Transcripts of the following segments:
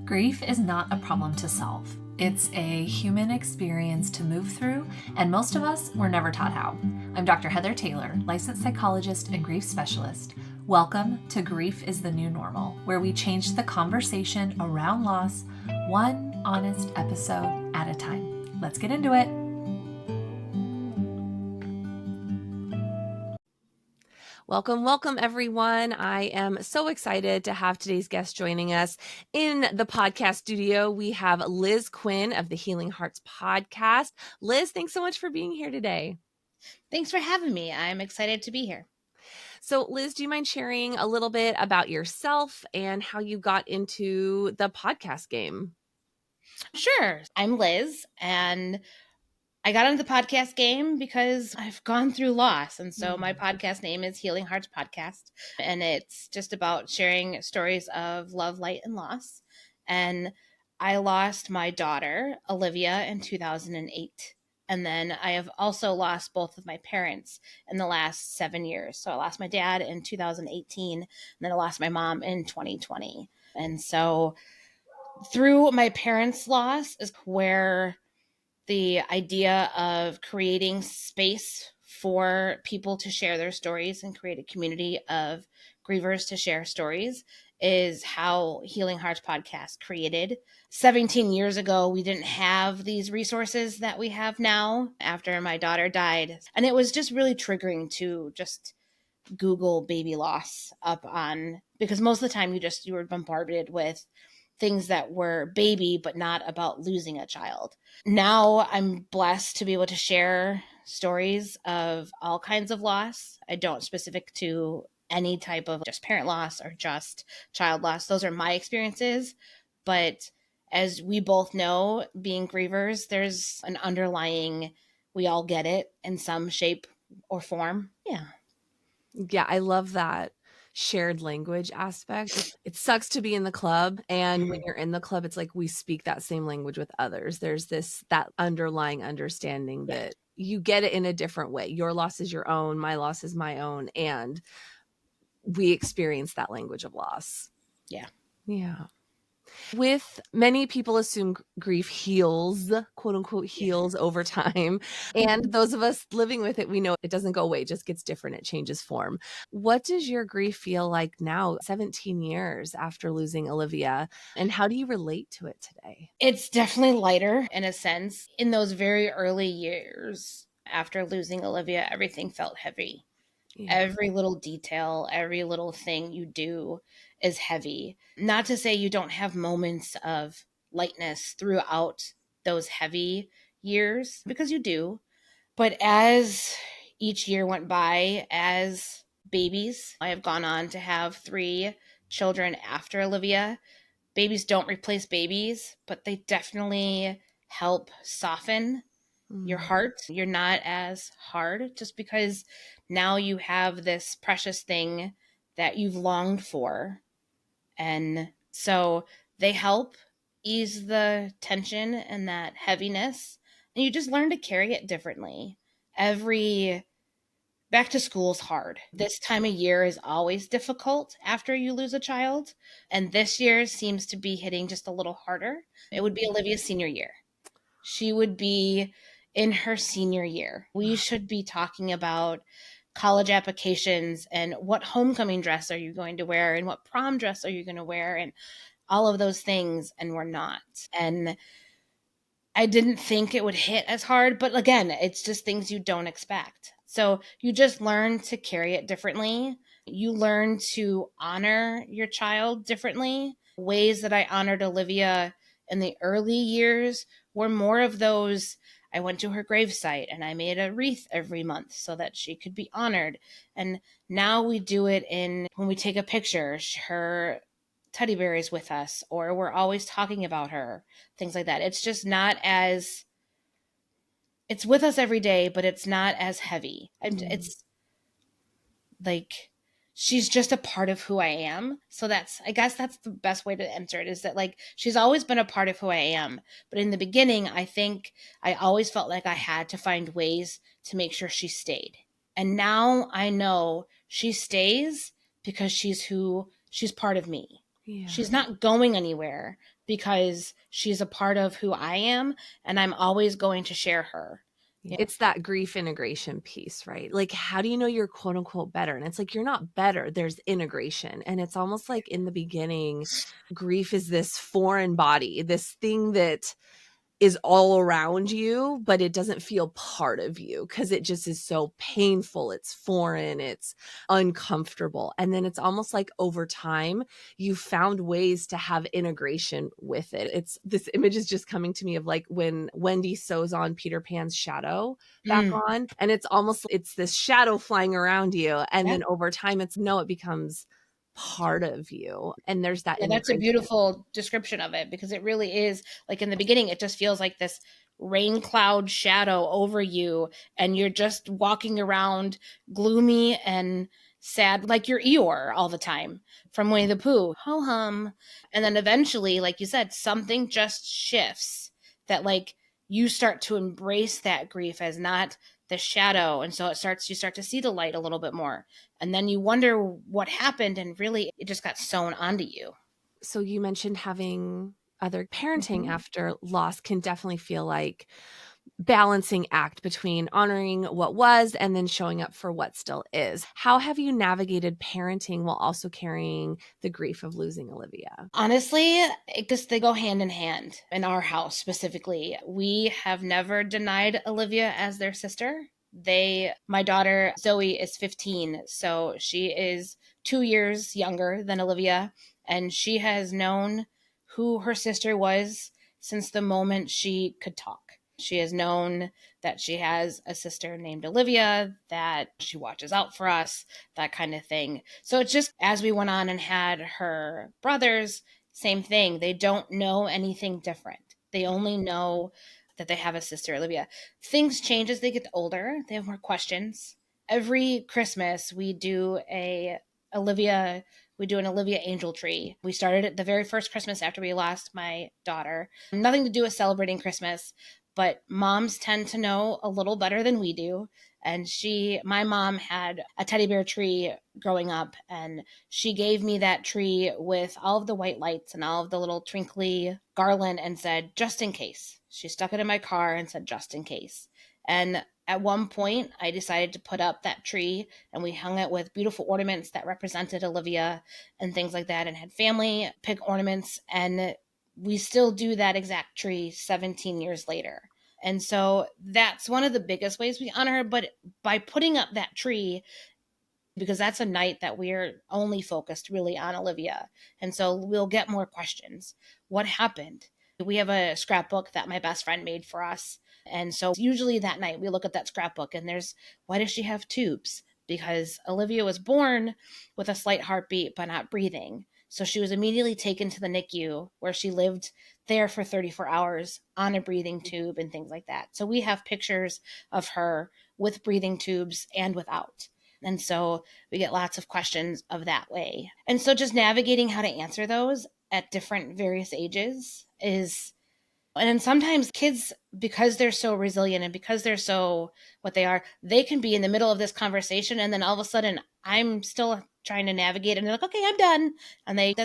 Grief is not a problem to solve. It's a human experience to move through, and most of us were never taught how. I'm Dr. Heather Taylor, licensed psychologist and grief specialist. Welcome to Grief is the New Normal, where we change the conversation around loss one honest episode at a time. Let's get into it. Welcome, everyone. I am so excited to have today's guest joining us in the podcast studio. We have Liz Quinn of the Healing Hearts podcast. Liz, thanks so much for being here today. Thanks for having me. I'm excited to be here. So, Liz, do you mind sharing a little bit about yourself and how you got into the podcast game? Sure. I'm Liz, and I got into the podcast game because I've gone through loss. And so my podcast name is Healing Hearts Podcast. And it's just about sharing stories of love, light, and loss. And I lost my daughter, Alivia, in 2008. And then I have also lost both of my parents in the last 7 years. So I lost my dad in 2018, and then I lost my mom in 2020. And so through my parents' loss is where the idea of creating space for people to share their stories and create a community of grievers to share stories is how Healing Hearts Podcast created. 17 years ago, we didn't have these resources that we have now after my daughter died. And it was just really triggering to just Google baby loss up on, because most of the time you were bombarded with things that were baby, but not about losing a child. Now I'm blessed to be able to share stories of all kinds of loss. I don't specific to any type of just parent loss or just child loss. Those are my experiences. But as we both know, being grievers, there's an underlying, we all get it in some shape or form. Yeah, I love that shared language aspect. It sucks to be in the club, and when you're in the club, it's like we speak that same language with others. There's that underlying understanding that you get it in a different way. Your loss is your own, my loss is my own, and we experience that language of loss. Yeah. With many people assume grief heals, quote unquote, heals over time. And those of us living with it, we know it doesn't go away, it just gets different. It changes form. What does your grief feel like now, 17 years after losing Alivia? And how do you relate to it today? It's definitely lighter in a sense. In those very early years after losing Alivia, everything felt heavy. Yeah. Every little detail, every little thing you do is heavy. Not to say you don't have moments of lightness throughout those heavy years, because you do. But as each year went by, as babies, I have gone on to have 3 children after Alivia. Babies don't replace babies, but they definitely help soften your heart. You're not as hard just because now you have this precious thing that you've longed for. And so they help ease the tension and that heaviness. And you just learn to carry it differently. Back to school is hard. This time of year is always difficult after you lose a child. And this year seems to be hitting just a little harder. It would be Olivia's senior year. She would be in her senior year. We should be talking about college applications and what homecoming dress are you going to wear and what prom dress are you going to wear and all of those things. And we're not. And I didn't think it would hit as hard, but again, it's just things you don't expect. So you just learn to carry it differently. You learn to honor your child differently. Ways that I honored Alivia in the early years were more of those. I went to her gravesite and I made a wreath every month so that she could be honored. And now we do it when we take a picture, her teddy bear is with us, or we're always talking about her, things like that. It's just not as, it's with us every day, but it's not as heavy. It's like, she's just a part of who I am. So I guess that's the best way to answer it, is that like, she's always been a part of who I am. But in the beginning, I think I always felt like I had to find ways to make sure she stayed. And now I know she stays because she's part of me. Yeah. She's not going anywhere because she's a part of who I am, and I'm always going to share her. It's that grief integration piece, right? Like, how do you know you're quote unquote better? And it's like, you're not better. There's integration. And it's almost like in the beginning, grief is this foreign body, this thing that is all around you, but it doesn't feel part of you because it just is so painful. It's foreign, it's uncomfortable. And then it's almost like over time, you found ways to have integration with it. It's this image is just coming to me of like when Wendy sews on Peter Pan's shadow back on, and it's almost it's this shadow flying around you. And then over time, it becomes part of you, and there's that that's a integration. beautiful description of it, because it really is like in the beginning it just feels like this rain cloud shadow over you, and you're just walking around gloomy and sad, like you're Eeyore all the time from Winnie the Pooh, ho hum. And then eventually, like you said, something just shifts, that like you start to embrace that grief as not the shadow, and so you start to see the light a little bit more, and then you wonder what happened, and really it just got sewn onto you. So you mentioned having other parenting after loss can definitely feel like balancing act between honoring what was and then showing up for what still is. How have you navigated parenting while also carrying the grief of losing Alivia? Honestly, they go hand in hand in our house specifically. We have never denied Alivia as their sister. My daughter Zoe is 15, so she is 2 years younger than Alivia, and she has known who her sister was since the moment she could talk. She has known that she has a sister named Alivia, that she watches out for us, that kind of thing. So it's just as we went on and had her brothers, same thing. They don't know anything different. They only know that they have a sister, Olivia. Things change as they get older. They have more questions. Every Christmas Olivia we do an Olivia angel tree. We started it the very first Christmas after we lost my daughter. Nothing to do with celebrating Christmas, but moms tend to know a little better than we do. And my mom had a teddy bear tree growing up, and she gave me that tree with all of the white lights and all of the little twinkly garland and said, just in case. She stuck it in my car and said, just in case. And at one point, I decided to put up that tree, and we hung it with beautiful ornaments that represented Olivia and things like that, and had family pick ornaments. And we still do that exact tree 17 years later. And so that's one of the biggest ways we honor her. But by putting up that tree, because that's a night that we're only focused really on Olivia. And so we'll get more questions. What happened? We have a scrapbook that my best friend made for us. And so usually that night we look at that scrapbook, and why does she have tubes? Because Olivia was born with a slight heartbeat, but not breathing. So she was immediately taken to the NICU, where she lived there for 34 hours on a breathing tube and things like that. So we have pictures of her with breathing tubes and without. And so we get lots of questions of that way. And so just navigating how to answer those at different various ages and then sometimes kids, because they're so resilient and because they're so what they are, they can be in the middle of this conversation, and then all of a sudden I'm still trying to navigate, and they're like, okay, I'm done. And they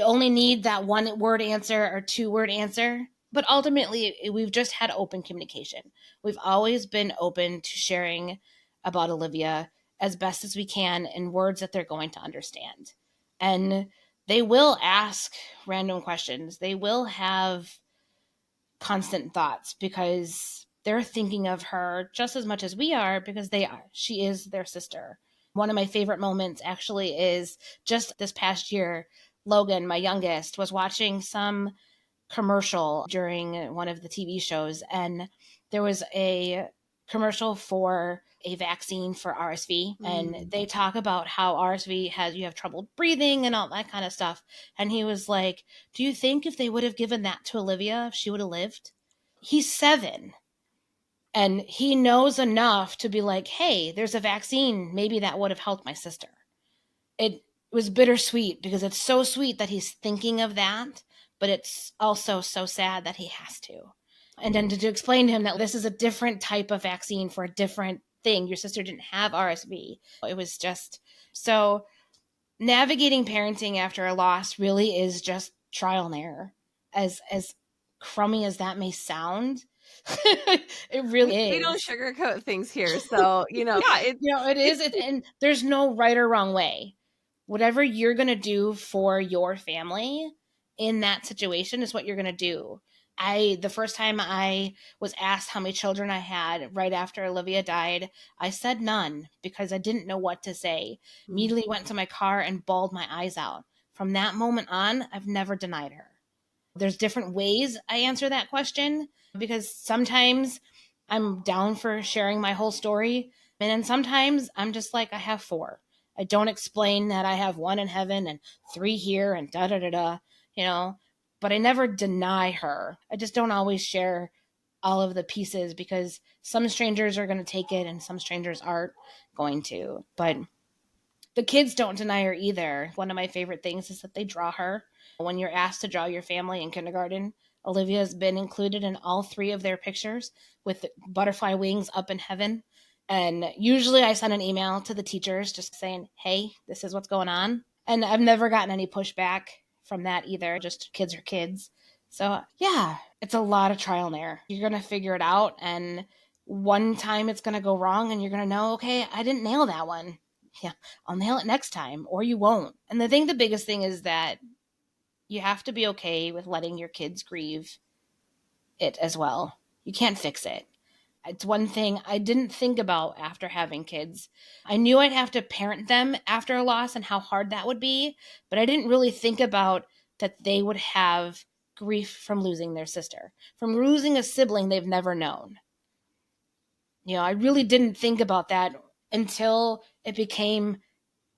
only need that one word answer or 2 word answer. But ultimately, we've just had open communication. We've always been open to sharing about Olivia as best as we can in words that they're going to understand. And they will ask random questions. They will have constant thoughts because they're thinking of her just as much as we are, because they are. She is their sister. One of my favorite moments actually is just this past year. Logan, my youngest, was watching some commercial during one of the TV shows, and there was a commercial for a vaccine for RSV, and they talk about how RSV you have trouble breathing and all that kind of stuff. And he was like, do you think if they would have given that to Olivia, if she would have lived? He's 7, and he knows enough to be like, hey, there's a vaccine, maybe that would have helped my sister. It was bittersweet because it's so sweet that he's thinking of that, but it's also so sad that he has to. And then to explain to him that this is a different type of vaccine for a different thing. Your sister didn't have RSV. It was just so navigating parenting after a loss really is just trial and error. As crummy as that may sound, it really is. We don't sugarcoat things here. So, yeah, it is. And there's no right or wrong way. Whatever you're going to do for your family in that situation is what you're going to do. The first time I was asked how many children I had right after Alivia died, I said none because I didn't know what to say. Immediately went to my car and bawled my eyes out. From that moment on, I've never denied her. There's different ways I answer that question because sometimes I'm down for sharing my whole story. And then sometimes I'm just like, I have 4. I don't explain that I have 1 in heaven and 3 here and da da da da, but I never deny her. I just don't always share all of the pieces because some strangers are going to take it and some strangers aren't going to. But the kids don't deny her either. One of my favorite things is that they draw her. When you're asked to draw your family in kindergarten, Olivia has been included in all 3 of their pictures with butterfly wings up in heaven. And usually I send an email to the teachers just saying, hey, this is what's going on. And I've never gotten any pushback from that either. Just kids are kids. So yeah, it's a lot of trial and error. You're going to figure it out. And one time it's going to go wrong and you're going to know, okay, I didn't nail that one. Yeah, I'll nail it next time, or you won't. And the biggest thing is that you have to be okay with letting your kids grieve it as well. You can't fix it. It's one thing I didn't think about after having kids. I knew I'd have to parent them after a loss and how hard that would be, but I didn't really think about that they would have grief from losing their sister, from losing a sibling they've never known. I really didn't think about that until it became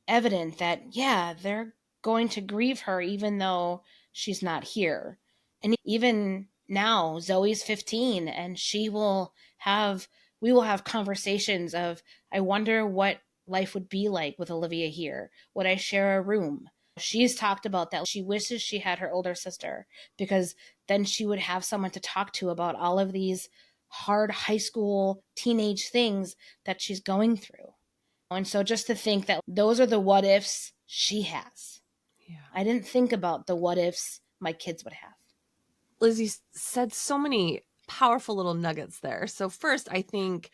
evident that, yeah, they're going to grieve her even though she's not here. And even now, Zoe's 15 and we will have conversations of, I wonder what life would be like with Alivia here. Would I share a room? She's talked about that. She wishes she had her older sister because then she would have someone to talk to about all of these hard high school teenage things that she's going through. And so just to think that those are the what ifs she has. Yeah. I didn't think about the what ifs my kids would have. Liz, you said so many powerful little nuggets there. So first, I think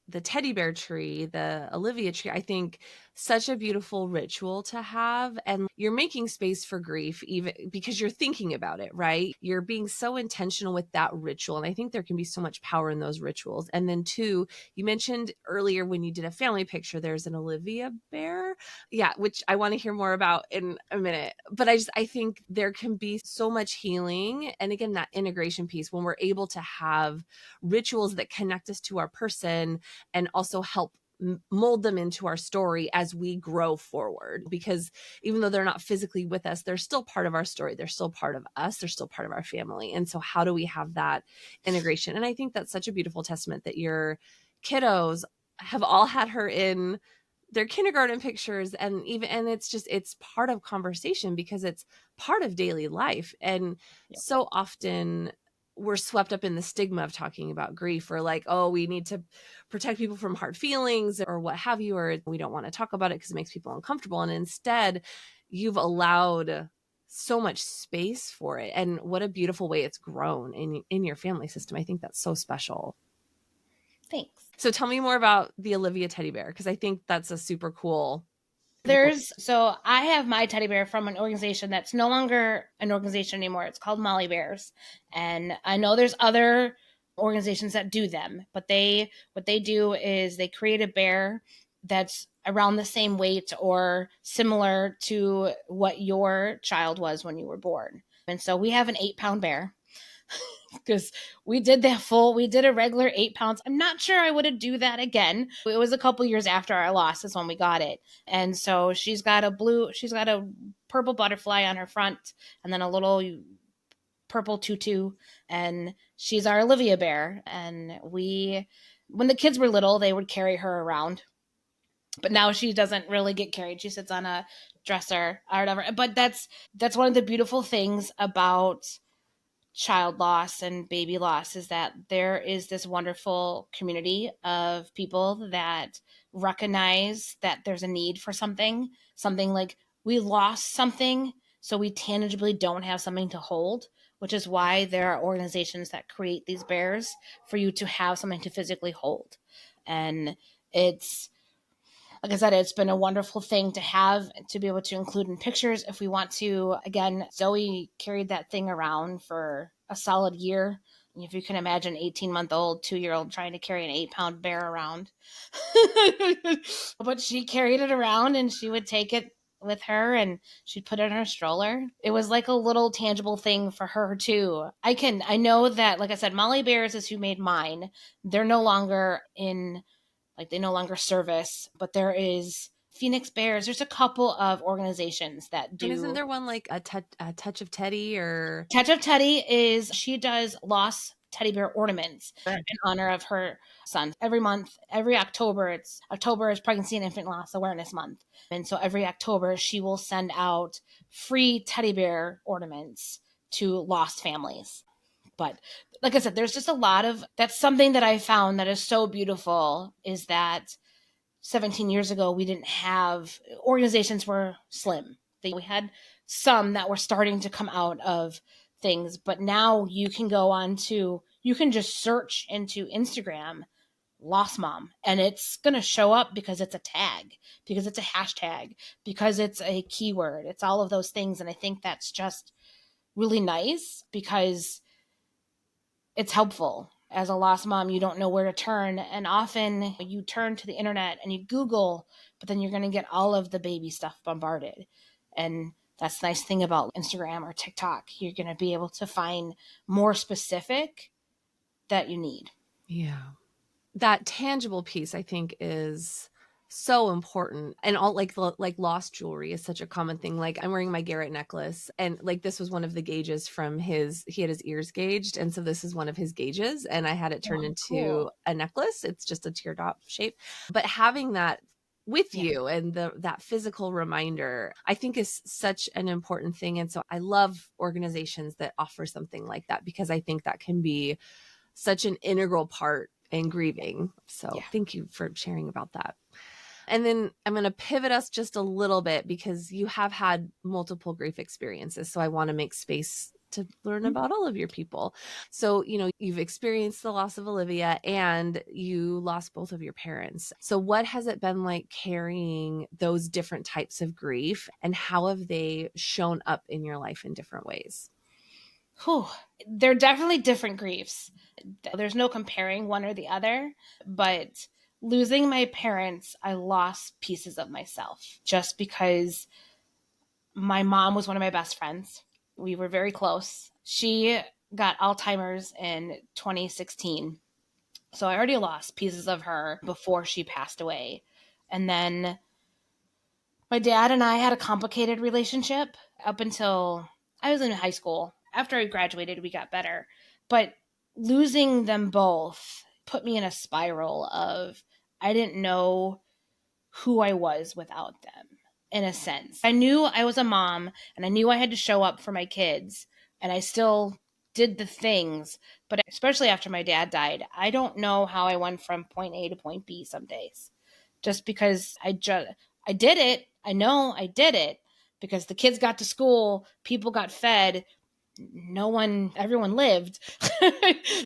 the teddy bear tree, the Alivia tree, I think such a beautiful ritual to have. And you're making space for grief even because you're thinking about it, right? You're being so intentional with that ritual. And I think there can be so much power in those rituals. And then 2, you mentioned earlier when you did a family picture, there's an Alivia bear. Yeah, which I want to hear more about in a minute. But I think there can be so much healing. And again, that integration piece when we're able to have rituals that connect us to our person and also help mold them into our story as we grow forward. Because even though they're not physically with us, they're still part of our story. They're still part of us. They're still part of our family. And so how do we have that integration? And I think that's such a beautiful testament that your kiddos have all had her in their kindergarten pictures. And it's part of conversation because it's part of daily life. And so often we're swept up in the stigma of talking about grief, or like, oh, we need to protect people from hard feelings or what have you, or we don't want to talk about it because it makes people uncomfortable. And instead, you've allowed so much space for it. And what a beautiful way it's grown in your family system. I think that's so special. Thanks. So tell me more about the Alivia teddy bear, because I think that's a super cool. So I have my teddy bear from an organization that's no longer an organization anymore. It's called Molly Bears. And I know there's other organizations that do them, but what they do is they create a bear that's around the same weight or similar to what your child was when you were born. And so we have an 8-pound bear. Because we did a regular 8 pounds. I'm not sure I would do that again. It was a couple years after our loss is when we got it. And so she's got a purple butterfly on her front and then a little purple tutu. And she's our Alivia bear. And when the kids were little, they would carry her around. But now she doesn't really get carried. She sits on a dresser or whatever. But that's one of the beautiful things about child loss and baby loss is that there is this wonderful community of people that recognize that there's a need for something like we lost something, so we tangibly don't have something to hold, which is why there are organizations that create these bears for you to have something to physically hold. And it's, like I said, it's been a wonderful thing to have, to be able to include in pictures if we want to. Again, Zoe carried that thing around for a solid year. If you can imagine 18-month-old, 2-year-old trying to carry an 8-pound bear around. But she carried it around and she would take it with her and she'd put it in her stroller. It was like a little tangible thing for her too. I know that, like I said, Molly Bears is who made mine. They're no longer in, like, they no longer service, but there is Phoenix Bears. There's a couple of organizations that do. And isn't there one like a touch of Teddy or Touch of Teddy is, she does lost teddy bear ornaments in honor of her son. Every month, every October, October is Pregnancy and Infant Loss Awareness Month. And so every October she will send out free teddy bear ornaments to lost families. But like I said, there's just a lot of, that's something that I found that is so beautiful, is that 17 years ago, we didn't have, organizations were slim. We had some that were starting to come out of things, but now you can you can just search into Instagram Lost Mom, and it's going to show up because it's a tag, because it's a hashtag, because it's a keyword. It's all of those things. And I think that's just really nice because it's helpful. As a lost mom, you don't know where to turn. And often you turn to the internet and you Google, but then you're going to get all of the baby stuff bombarded. And that's the nice thing about Instagram or TikTok. You're going to be able to find more specific that you need. Yeah. That tangible piece, I think, is so important. And all like lost jewelry is such a common thing. Like, I'm wearing my Garrett necklace, and like this was one of the gauges from he had his ears gauged, and so this is one of his gauges, and I had it turned into a necklace. It's just a teardrop shape. But having that with you and that physical reminder, I think, is such an important thing. And so I love organizations that offer something like that, because I think that can be such an integral part in grieving. So thank you for sharing about that. And then I'm going to pivot us just a little bit, because you have had multiple grief experiences. So I want to make space to learn about all of your people. So, you've experienced the loss of Alivia and you lost both of your parents. So what has it been like carrying those different types of grief, and how have they shown up in your life in different ways? They're definitely different griefs. There's no comparing one or the other, but losing my parents, I lost pieces of myself, just because my mom was one of my best friends. We were very close. She got Alzheimer's in 2016. So I already lost pieces of her before she passed away. And then my dad and I had a complicated relationship up until I was in high school. After I graduated, we got better. But losing them both put me in a spiral of, I didn't know who I was without them, in a sense. I knew I was a mom and I knew I had to show up for my kids, and I still did the things. But especially after my dad died, I don't know how I went from point A to point B some days, just because I did it. I know I did it because the kids got to school, people got fed, everyone lived.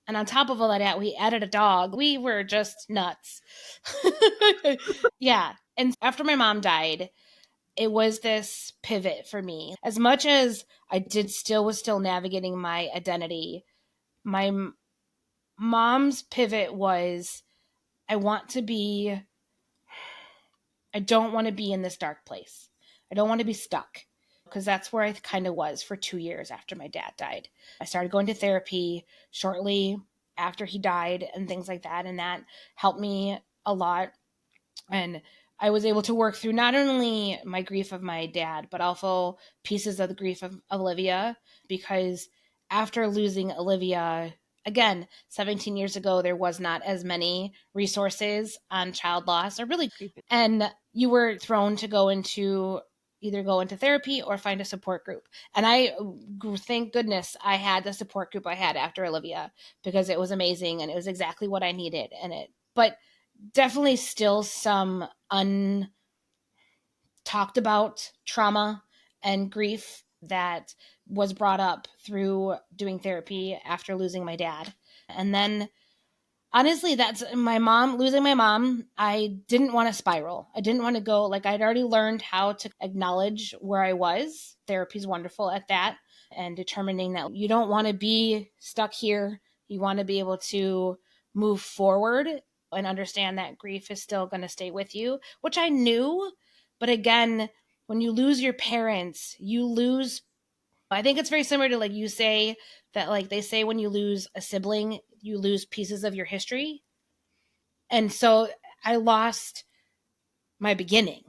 And on top of all of that, we added a dog. We were just nuts. Yeah. And after my mom died, it was this pivot for me. As much as I was still navigating my identity, my mom's pivot was, I don't want to be in this dark place. I don't want to be stuck, because that's where I kind of was for 2 years after my dad died. I started going to therapy shortly after he died and things like that, and that helped me a lot. And I was able to work through not only my grief of my dad, but also pieces of the grief of Alivia, because after losing Alivia, again, 17 years ago, there was not as many resources on child loss, or really, and you were thrown to either go into therapy or find a support group. And I, thank goodness, I had the support group I had after Alivia, because it was amazing and it was exactly what I needed. And but definitely still some untalked talked about trauma and grief that was brought up through doing therapy after losing my dad. And then honestly, that's losing my mom. I didn't want to spiral. I didn't want to go, like, I'd already learned how to acknowledge where I was. Therapy's wonderful at that, and determining that you don't want to be stuck here. You want to be able to move forward and understand that grief is still going to stay with you, which I knew. But again, when you lose your parents, you lose. I think it's very similar to, like, you say that, like, they say when you lose a sibling, you lose pieces of your history. And so I lost my beginning.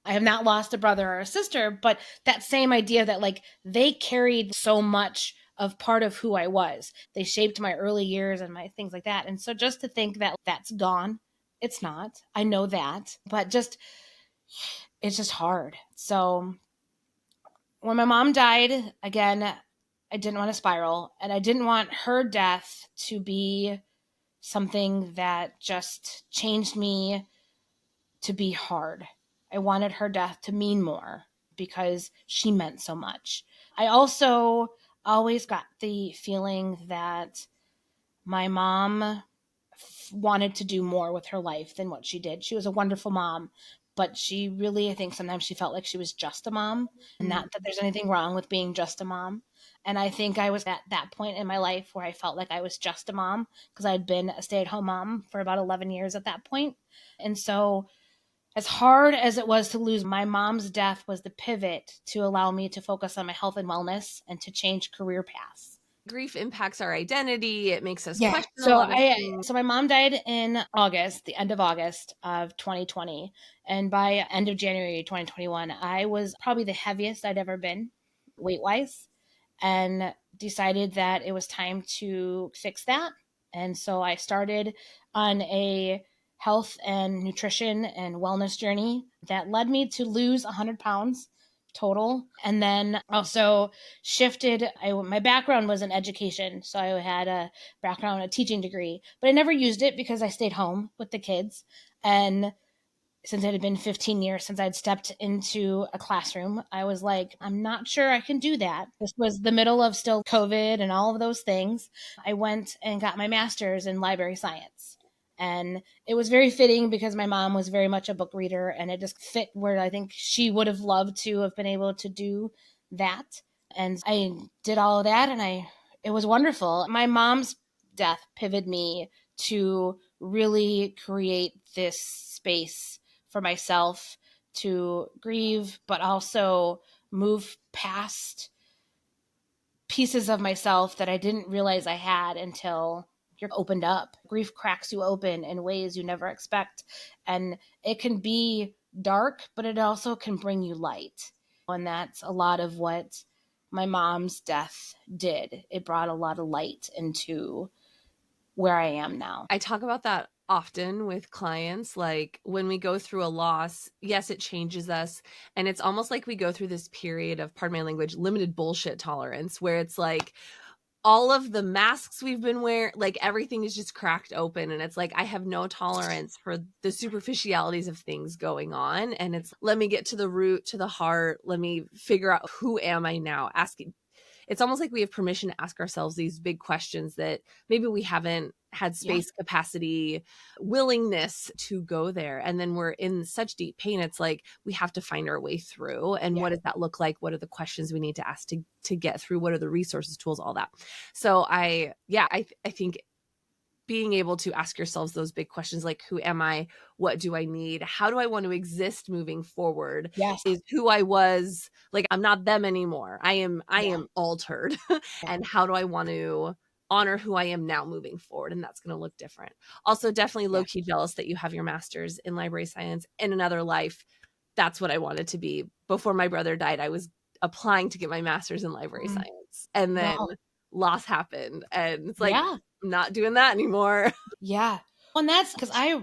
I have not lost a brother or a sister, but that same idea that, like, they carried so much of part of who I was. They shaped my early years and my things like that. And so just to think that that's gone, it's not. I know that, but it's just hard. So when my mom died, again, I didn't want to spiral, and I didn't want her death to be something that just changed me to be hard. I wanted her death to mean more because she meant so much. I also always got the feeling that my mom wanted to do more with her life than what she did. She was a wonderful mom, but she really, I think sometimes she felt like she was just a mom, and not that there's anything wrong with being just a mom. And I think I was at that point in my life where I felt like I was just a mom, because I'd been a stay-at-home mom for about 11 years at that point. And so as hard as it was to lose, my mom's death was the pivot to allow me to focus on my health and wellness and to change career paths. Grief impacts our identity. It makes us Yeah. question a So lot of things. so my mom died in August, the end of August of 2020. And by end of January 2021, I was probably the heaviest I'd ever been weight wise, and decided that it was time to fix that. And so I started on a health and nutrition and wellness journey that led me to lose 100 pounds total. And then also shifted. My background was in education. So I had a background, a teaching degree, but I never used it because I stayed home with the kids. And since it had been 15 years since I'd stepped into a classroom, I was like, I'm not sure I can do that. This was the middle of still COVID and all of those things. I went and got my master's in library science. And it was very fitting because my mom was very much a book reader, and it just fit where I think she would have loved to have been able to do that. And I did all of that, and it was wonderful. My mom's death pivoted me to really create this space for myself to grieve, but also move past pieces of myself that I didn't realize I had until you're opened up. Grief cracks you open in ways you never expect. And it can be dark, but it also can bring you light. And that's a lot of what my mom's death did. It brought a lot of light into where I am now. I talk about that often with clients. Like, when we go through a loss, yes, it changes us. And it's almost like we go through this period of, pardon my language, limited bullshit tolerance, where it's like all of the masks we've been wearing, like, everything is just cracked open. And it's like, I have no tolerance for the superficialities of things going on. And it's, let me get to the root, to the heart. Let me figure out, who am I now? It's almost like we have permission to ask ourselves these big questions that maybe we haven't had space, capacity, willingness to go there. And then we're in such deep pain. It's like, we have to find our way through. And what does that look like? What are the questions we need to ask to get through? What are the resources, tools, all that? So I think being able to ask yourselves those big questions, like, who am I? What do I need? How do I want to exist moving forward? Yes. Is who I was, like, I'm not them anymore. I am altered. And how do I want to honor who I am now moving forward? And that's going to look different. Also, definitely low key jealous that you have your master's in library science in another life. That's what I wanted to be. Before my brother died, I was applying to get my master's in library science. And then loss happened. And it's like, I'm not doing that anymore. Yeah. Well, and that's because I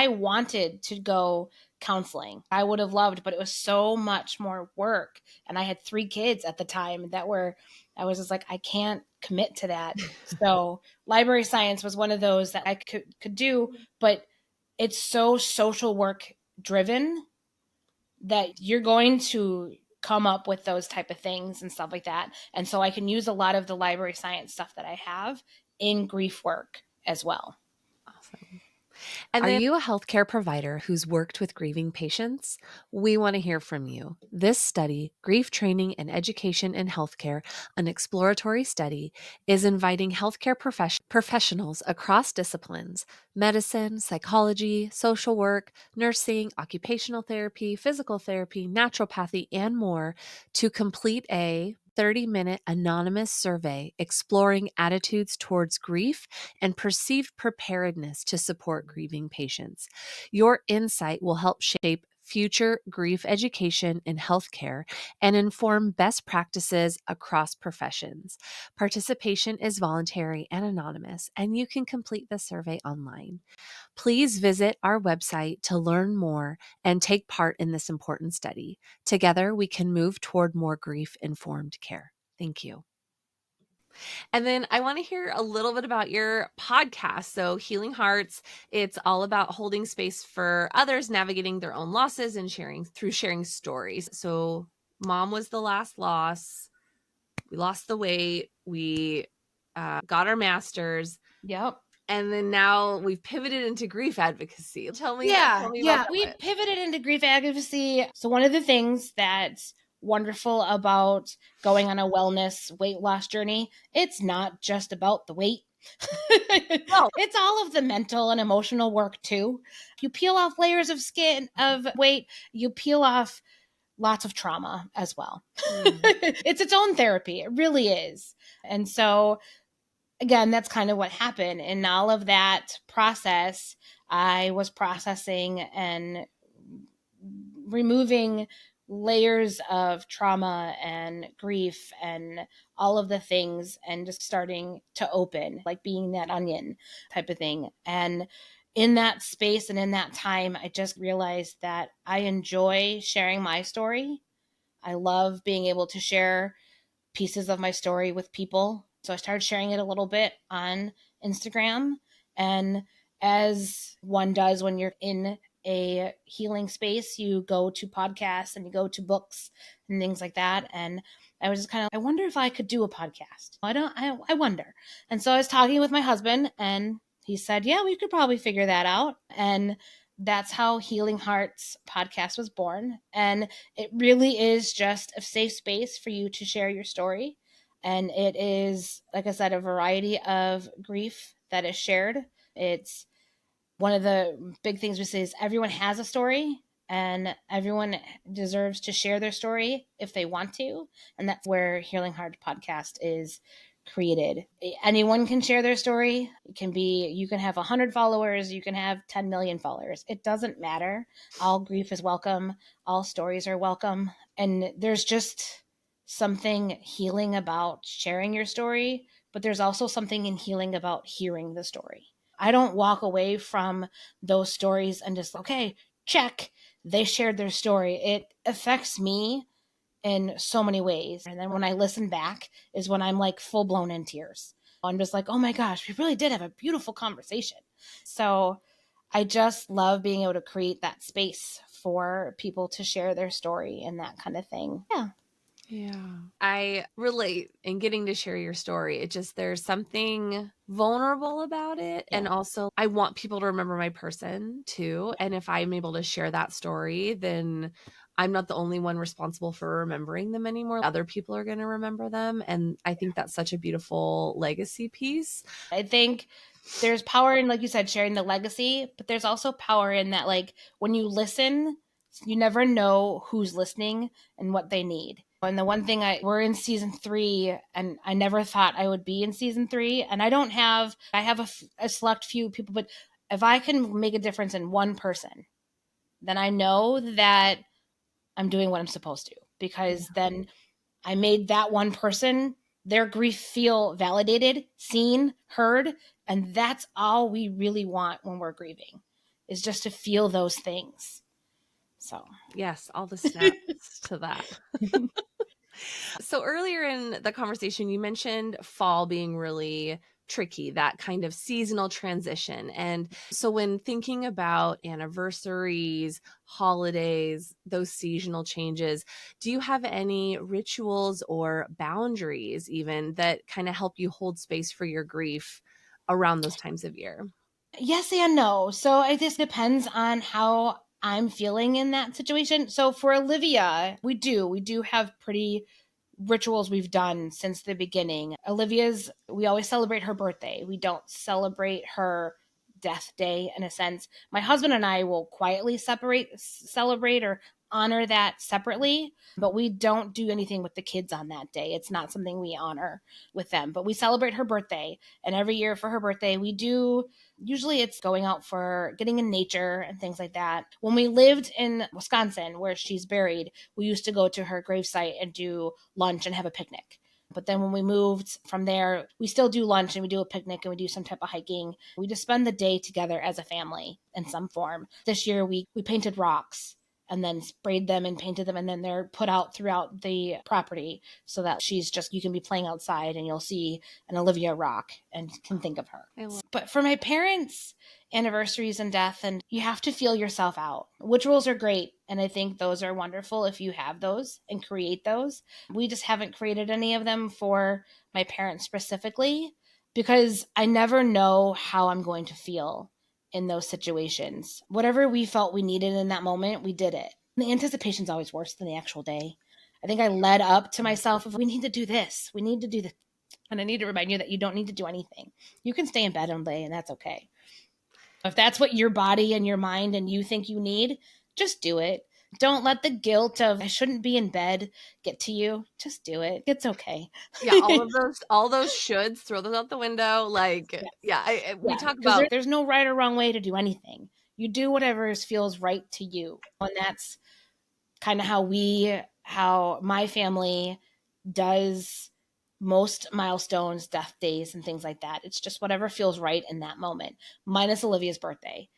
wanted to go counseling. I would have loved, but it was so much more work. And I had 3 kids at the time I was just like, I can't commit to that. So library science was one of those that I could do, but it's so social work driven that you're going to come up with those type of things and stuff like that. And so I can use a lot of the library science stuff that I have in grief work as well. Awesome. And are you a healthcare provider who's worked with grieving patients? We want to hear from you. This study, Grief Training and Education in Healthcare, an exploratory study, is inviting healthcare professionals across disciplines, medicine, psychology, social work, nursing, occupational therapy, physical therapy, naturopathy, and more to complete a 30-minute anonymous survey exploring attitudes towards grief and perceived preparedness to support grieving patients. Your insight will help shape future grief education in healthcare and inform best practices across professions. Participation is voluntary and anonymous, and you can complete the survey online. Please visit our website to learn more and take part in this important study. Together, we can move toward more grief-informed care. Thank you. And then I want to hear a little bit about your podcast. So Healing Hearts, it's all about holding space for others, navigating their own losses and sharing stories. So mom was the last loss. We lost the weight. We got our master's. Yep. And then now we've pivoted into grief advocacy. Tell me Yeah. about We that. pivoted into grief advocacy. So one of the things that's wonderful about going on a wellness weight loss journey, it's not just about the weight. No. It's all of the mental and emotional work too. You peel off layers of skin of weight, you peel off lots of trauma as well. It's its own therapy. It really is. And so again, that's kind of what happened. In all of that process, I was processing and removing layers of trauma and grief and all of the things and just starting to open, like being that onion type of thing. And in that space and in that time, I just realized that I enjoy sharing my story. I love being able to share pieces of my story with people. So I started sharing it a little bit on Instagram. And as one does when you're in a healing space, you go to podcasts and you go to books and things like that. And I was just kind of, I wonder if I could do a podcast. I wonder. And so I was talking with my husband and he said, yeah, we could probably figure that out. And that's how Healing Hearts podcast was born. And it really is just a safe space for you to share your story. And it is, like I said, a variety of grief that is shared. It's one of the big things we say is everyone has a story and everyone deserves to share their story if they want to. And that's where Healing Heart podcast is created. Anyone can share their story. It can be, you can have 100 followers, you can have 10 million followers. It doesn't matter. All grief is welcome. All stories are welcome. And there's just something healing about sharing your story, but there's also something in healing about hearing the story. I don't walk away from those stories and just, okay, check, they shared their story. It affects me in so many ways. And then when I listen back is when I'm like full blown in tears. I'm just like, oh my gosh, we really did have a beautiful conversation. So I just love being able to create that space for people to share their story and that kind of thing. Yeah. Yeah. I relate in getting to share your story. It just, there's something vulnerable about it. Yeah. And also, I want people to remember my person too. And if I'm able to share that story, then I'm not the only one responsible for remembering them anymore. Other people are going to remember them. And I think that's such a beautiful legacy piece. I think there's power in, like you said, sharing the legacy, but there's also power in that, like, when you listen, you never know who's listening and what they need. And the one thing we're in season 3 and I never thought I would be in season 3. And I have a select few people, but if I can make a difference in one person, then I know that I'm doing what I'm supposed to, because then I made that one person, their grief feel validated, seen, heard. And that's all we really want when we're grieving, is just to feel those things. So, yes, all the snaps to that. So earlier in the conversation, you mentioned fall being really tricky, that kind of seasonal transition. And so when thinking about anniversaries, holidays, those seasonal changes, do you have any rituals or boundaries even that kind of help you hold space for your grief around those times of year? Yes and no. So it just depends on how I'm feeling in that situation. So for Olivia, we do have pretty rituals we've done since the beginning. We always celebrate her birthday. We don't celebrate her death day in a sense. My husband and I will quietly celebrate or honor that separately, but we don't do anything with the kids on that day. It's not something we honor with them, but we celebrate her birthday. And every year for her birthday, we do. Usually it's going out for getting in nature and things like that. When we lived in Wisconsin, where she's buried, we used to go to her gravesite and do lunch and have a picnic. But then when we moved from there, we still do lunch and we do a picnic and we do some type of hiking. We just spend the day together as a family in some form. This year we painted rocks and then sprayed them and painted them, and then they're put out throughout the property so that you can be playing outside and you'll see an Olivia rock and can think of her. But for my parents' anniversaries and death, and you have to feel yourself out. Rituals are great, and I think those are wonderful if you have those and create those. We just haven't created any of them for my parents specifically because I never know how I'm going to feel in those situations. Whatever we felt we needed in that moment, we did it. The anticipation is always worse than the actual day. I think I led up to myself of, we need to do this. We need to do this. And I need to remind you that you don't need to do anything. You can stay in bed all day and that's okay. If that's what your body and your mind and you think you need, just do it. Don't let the guilt of I shouldn't be in bed get to you. Just do it. It's okay. Yeah, all those shoulds, throw those out the window. Like, we talk about there's no right or wrong way to do anything. You do whatever feels right to you, and that's kind of how my family does most milestones, death days, and things like that. It's just whatever feels right in that moment, minus Olivia's birthday.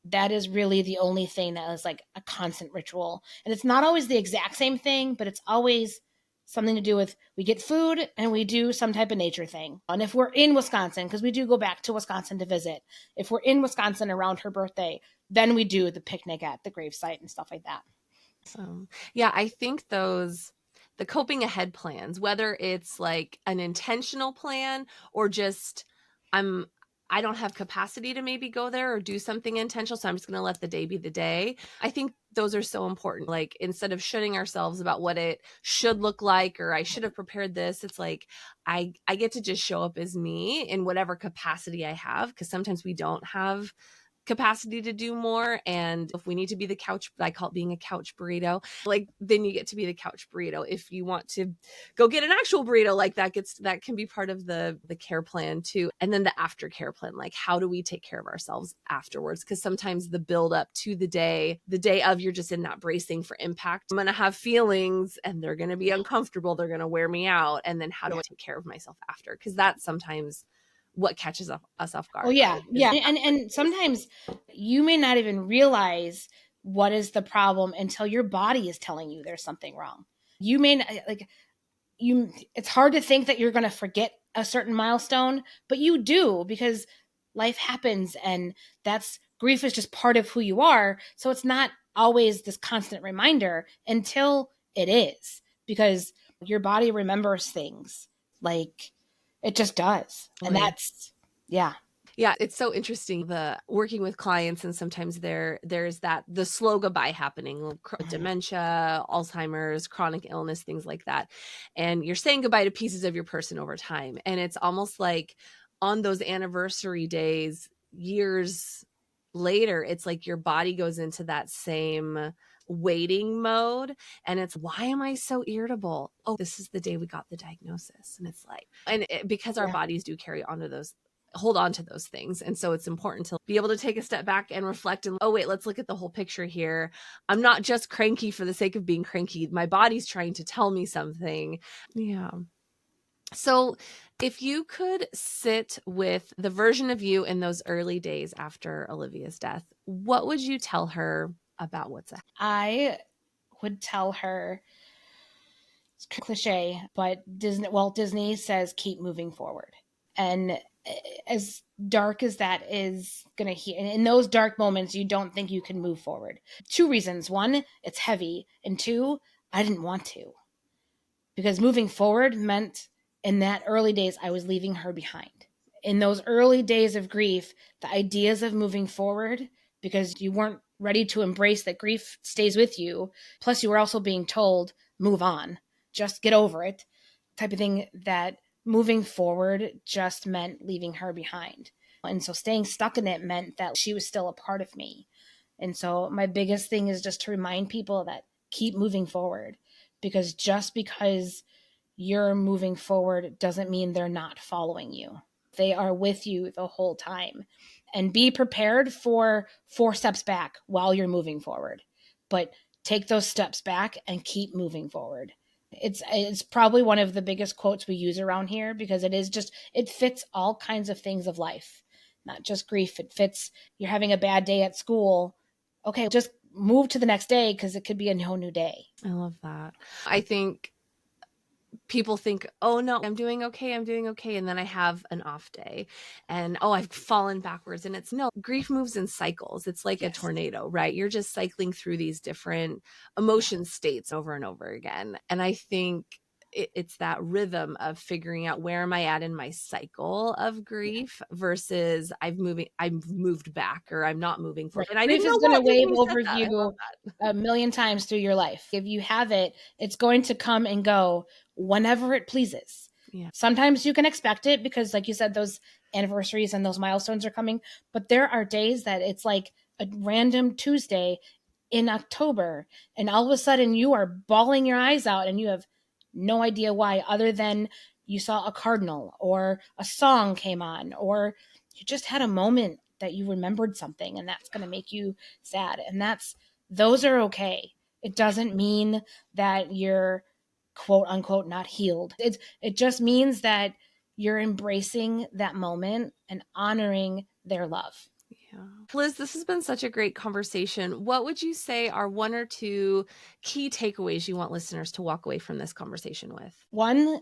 That is really the only thing that is like a constant ritual. And it's not always the exact same thing, but it's always something to do with we get food and we do some type of nature thing. And if we're in Wisconsin, because we do go back to Wisconsin to visit, if we're in Wisconsin around her birthday, then we do the picnic at the gravesite and stuff like that. Yeah, I think the coping ahead plans, whether it's like an intentional plan or just I don't have capacity to maybe go there or do something intentional, so I'm just going to let the day be the day. I think those are so important. Like, instead of shitting ourselves about what it should look like or I should have prepared this, it's like I get to just show up as me in whatever capacity I have, because sometimes we don't have capacity to do more. And if we need to be the couch, I call it being a couch burrito, like then you get to be the couch burrito. If you want to go get an actual burrito, like that can be part of the care plan too. And then the aftercare plan, like how do we take care of ourselves afterwards? Because sometimes the build up to the day of, you're just in that bracing for impact. I'm going to have feelings and they're going to be uncomfortable. They're going to wear me out. And then how do I take care of myself after? Because that's sometimes what catches us off guard. Oh yeah, right? Yeah. And sometimes you may not even realize what is the problem until your body is telling you there's something wrong. You may not, it's hard to think that you're going to forget a certain milestone, but you do, because life happens, and grief is just part of who you are. So it's not always this constant reminder until it is, because your body remembers things. Like, it just does. And that's, yeah. Yeah, it's so interesting, the working with clients, and sometimes there's the slow goodbye happening, dementia, Alzheimer's, chronic illness, things like that. And you're saying goodbye to pieces of your person over time. And it's almost like on those anniversary days, years later, it's like your body goes into that same waiting mode, and it's, why am I so irritable? Oh, this is the day we got the diagnosis. And it's like, because our bodies do hold on to those things. And so it's important to be able to take a step back and reflect and, oh wait, let's look at the whole picture here. I'm not just cranky for the sake of being cranky. My body's trying to tell me something. Yeah. So if you could sit with the version of you in those early days after Olivia's death, what would you tell her about what's ahead? I would tell her, it's cliche, but Disney says keep moving forward. And as dark as that is going to heal, in those dark moments, you don't think you can move forward. 2 reasons. 1, it's heavy. And 2, I didn't want to. Because moving forward meant in that early days, I was leaving her behind. In those early days of grief, the ideas of moving forward, because you weren't ready to embrace that grief stays with you, plus you were also being told, move on, just get over it, type of thing, that moving forward just meant leaving her behind. And so staying stuck in it meant that she was still a part of me. And so my biggest thing is just to remind people that keep moving forward, because just because you're moving forward doesn't mean they're not following you. They are with you the whole time. And be prepared for 4 steps back while you're moving forward. But take those steps back and keep moving forward. It's probably one of the biggest quotes we use around here, because it fits all kinds of things of life, not just grief. It fits, you're having a bad day at school. Okay, just move to the next day, because it could be a whole new day. I love that. I think people think, oh no, I'm doing okay. And then I have an off day and, oh, I've fallen backwards. And it's no, grief moves in cycles. It's like a tornado, right? You're just cycling through these different emotion states over and over again. And I think it's that rhythm of figuring out, where am I at in my cycle of grief versus I've moved back, or I'm not moving forward. And I grief didn't is know going to what wave you over said that. you a million times through your life. If you have it, it's going to come and go whenever it pleases. Yeah. Sometimes you can expect it, because like you said, those anniversaries and those milestones are coming. But there are days that it's like a random Tuesday in October, and all of a sudden you are bawling your eyes out and you have no idea why, other than you saw a cardinal or a song came on, or you just had a moment that you remembered something, and that's going to make you sad. And those are okay. It doesn't mean that you're quote unquote not healed. It just means that you're embracing that moment and honoring their love. Yeah. Liz, this has been such a great conversation. What would you say are 1 or 2 key takeaways you want listeners to walk away from this conversation with? 1,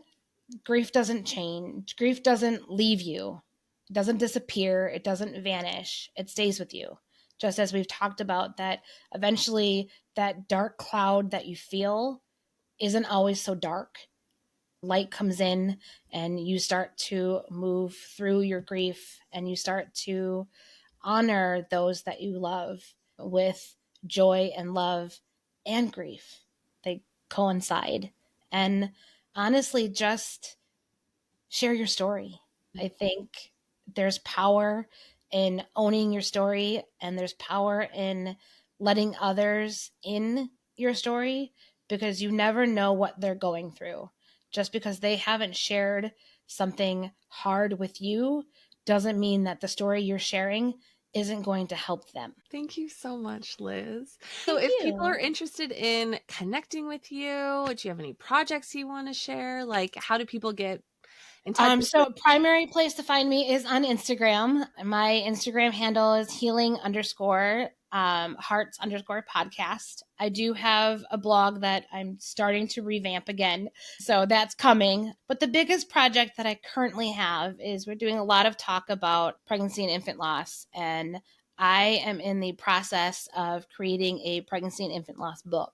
grief doesn't change. Grief doesn't leave you. It doesn't disappear. It doesn't vanish. It stays with you. Just as we've talked about, that eventually that dark cloud that you feel isn't always so dark. Light comes in and you start to move through your grief, and you start to honor those that you love with joy and love and grief. They coincide. And honestly, just share your story. I think there's power in owning your story, and there's power in letting others in your story, because you never know what they're going through. Just because they haven't shared something hard with you doesn't mean that the story you're sharing isn't going to help them. Thank you so much, Liz. So if people are interested in connecting with you, do you have any projects you want to share? Like, how do people get in touch? So primary place to find me is on Instagram. My Instagram handle is healing_hearts_podcast. I do have a blog that I'm starting to revamp again, so that's coming. But the biggest project that I currently have is we're doing a lot of talk about pregnancy and infant loss, and I am in the process of creating a pregnancy and infant loss book.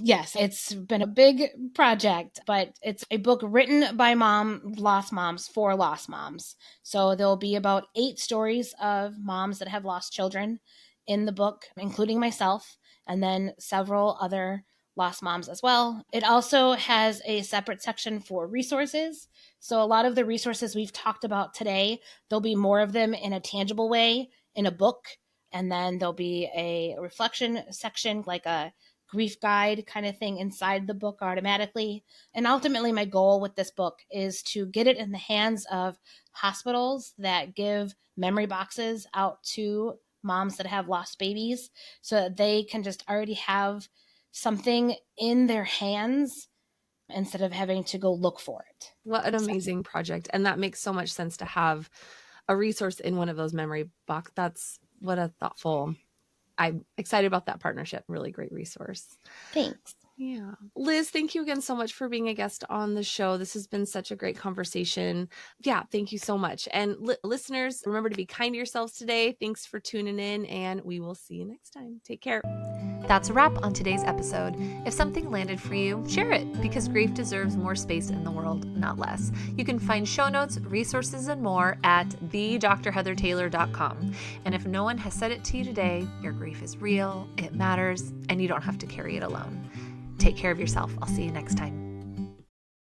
Yes, it's been a big project, but it's a book written by lost moms for lost moms. So there'll be about 8 stories of moms that have lost children in the book, including myself, and then several other lost moms as well. It also has a separate section for resources. So a lot of the resources we've talked about today, there'll be more of them in a tangible way in a book. And then there'll be a reflection section, like a grief guide kind of thing inside the book automatically. And ultimately, my goal with this book is to get it in the hands of hospitals that give memory boxes out to moms that have lost babies, so that they can just already have something in their hands instead of having to go look for it. What an amazing project. And that makes so much sense to have a resource in one of those memory box. That's what a thoughtful, I'm excited about that partnership. Really great resource. Thanks. Yeah. Liz, thank you again so much for being a guest on the show. This has been such a great conversation. Yeah, thank you so much. And listeners, remember to be kind to yourselves today. Thanks for tuning in, and we will see you next time. Take care. That's a wrap on today's episode. If something landed for you, share it, because grief deserves more space in the world, not less. You can find show notes, resources, and more at thedrheathertaylor.com. And if no one has said it to you today, your grief is real, it matters, and you don't have to carry it alone. Take care of yourself. I'll see you next time.